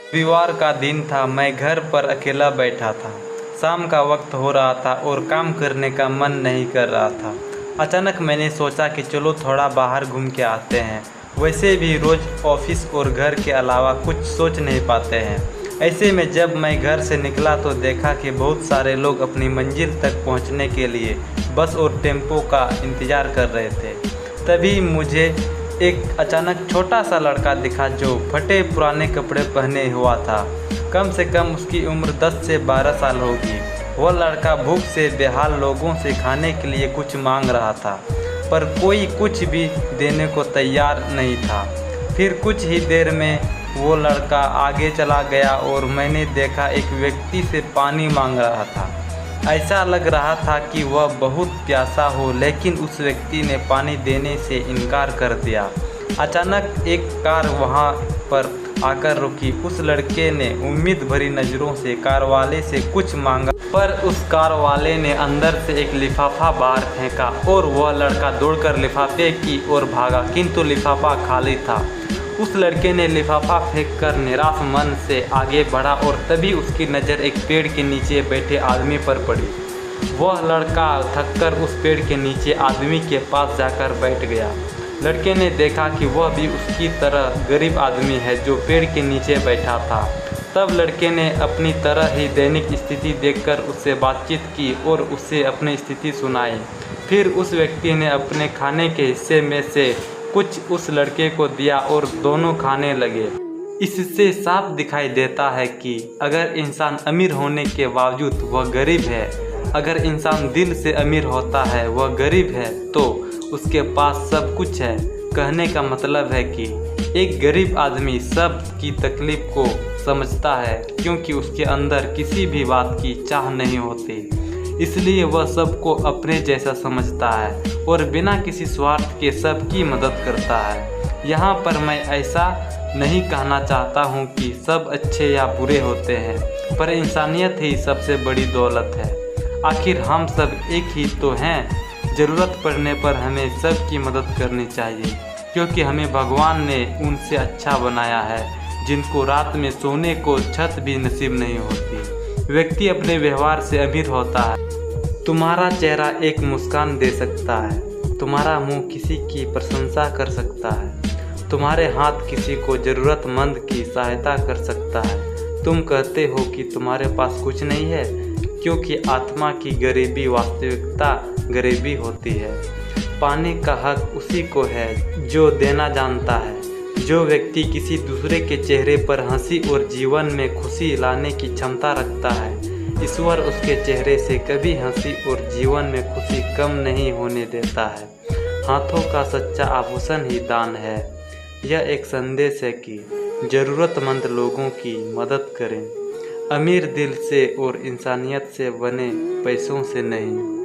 रविवार का दिन था। मैं घर पर अकेला बैठा था। शाम का वक्त हो रहा था और काम करने का मन नहीं कर रहा था। अचानक मैंने सोचा कि चलो थोड़ा बाहर घूम के आते हैं। वैसे भी रोज़ ऑफिस और घर के अलावा कुछ सोच नहीं पाते हैं। ऐसे में जब मैं घर से निकला तो देखा कि बहुत सारे लोग अपनी मंजिल तक पहुंचने के लिए बस और टेम्पो का इंतज़ार कर रहे थे। तभी मुझे एक अचानक छोटा सा लड़का दिखा जो फटे पुराने कपड़े पहने हुआ था। कम से कम उसकी उम्र 10 से 12 साल होगी। वह लड़का भूख से बेहाल लोगों से खाने के लिए कुछ मांग रहा था, पर कोई कुछ भी देने को तैयार नहीं था। फिर कुछ ही देर में वो लड़का आगे चला गया और मैंने देखा एक व्यक्ति से पानी मांग रहा था। ऐसा लग रहा था कि वह बहुत प्यासा हो, लेकिन उस व्यक्ति ने पानी देने से इनकार कर दिया। अचानक एक कार वहां पर आकर रुकी। उस लड़के ने उम्मीद भरी नज़रों से कार वाले से कुछ मांगा, पर उस कार वाले ने अंदर से एक लिफाफा बाहर फेंका और वह लड़का दौड़कर लिफाफे की ओर भागा, किंतु लिफाफा खाली था। उस लड़के ने लिफाफा फेंककर निराश मन से आगे बढ़ा और तभी उसकी नज़र एक पेड़ के नीचे बैठे आदमी पर पड़ी। वह लड़का थककर उस पेड़ के नीचे आदमी के पास जाकर बैठ गया। लड़के ने देखा कि वह भी उसकी तरह गरीब आदमी है जो पेड़ के नीचे बैठा था। तब लड़के ने अपनी तरह ही दैनिक स्थिति देखकर उससे बातचीत की और उससे अपनी स्थिति सुनाई। फिर उस व्यक्ति ने अपने खाने के हिस्से में से कुछ उस लड़के को दिया और दोनों खाने लगे। इससे साफ दिखाई देता है कि अगर इंसान अमीर होने के बावजूद वह गरीब है, अगर इंसान दिल से अमीर होता है वह गरीब है, तो उसके पास सब कुछ है। कहने का मतलब है कि एक गरीब आदमी सब की तकलीफ को समझता है, क्योंकि उसके अंदर किसी भी बात की चाह नहीं होती, इसलिए वह सबको अपने जैसा समझता है और बिना किसी स्वार्थ के सबकी मदद करता है। यहाँ पर मैं ऐसा नहीं कहना चाहता हूँ कि सब अच्छे या बुरे होते हैं, पर इंसानियत ही सबसे बड़ी दौलत है। आखिर हम सब एक ही तो हैं। ज़रूरत पड़ने पर हमें सबकी मदद करनी चाहिए, क्योंकि हमें भगवान ने उनसे अच्छा बनाया है जिनको रात में सोने को छत भी नसीब नहीं होती। व्यक्ति अपने व्यवहार से अमीर होता है। तुम्हारा चेहरा एक मुस्कान दे सकता है, तुम्हारा मुंह किसी की प्रशंसा कर सकता है, तुम्हारे हाथ किसी को ज़रूरतमंद की सहायता कर सकता है। तुम कहते हो कि तुम्हारे पास कुछ नहीं है, क्योंकि आत्मा की गरीबी वास्तविकता गरीबी होती है। पाने का हक उसी को है जो देना जानता है। जो व्यक्ति किसी दूसरे के चेहरे पर हंसी और जीवन में खुशी लाने की क्षमता रखता है, ईश्वर उसके चेहरे से कभी हंसी और जीवन में खुशी कम नहीं होने देता है। हाथों का सच्चा आभूषण ही दान है। यह एक संदेश है कि ज़रूरतमंद लोगों की मदद करें, अमीर दिल से और इंसानियत से बने, पैसों से नहीं।